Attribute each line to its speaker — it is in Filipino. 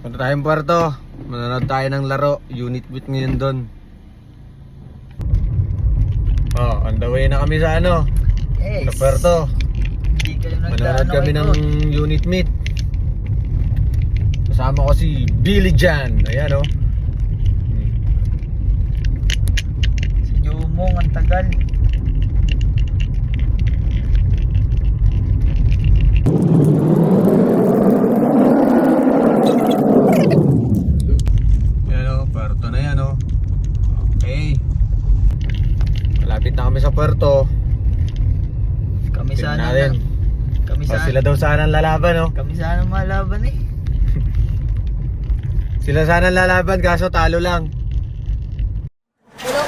Speaker 1: Punta tayong Puerto. Manonood tayo ng laro. Unit beat ngayon doon. Oh, on the way na kami sa ano?
Speaker 2: Yes.
Speaker 1: Sa Puerto.
Speaker 2: Hindi kayo
Speaker 1: Manonood kami ng unit meet. Kasama ko si Billy Jan. Ayan, oh.
Speaker 2: Si Jumong, ang tagal.
Speaker 1: Ayan, oh. Puerto na yan, oh. Okay. Malapit na kami sa Puerto.
Speaker 2: Kami
Speaker 1: Tingnan
Speaker 2: sana
Speaker 1: natin.
Speaker 2: Kami
Speaker 1: Oh,
Speaker 2: sana.
Speaker 1: sila daw sana ang lalaban, oh.
Speaker 2: Kami sana malaban eh.
Speaker 1: Sila sana ang lalaban kaso talo lang.
Speaker 2: Hello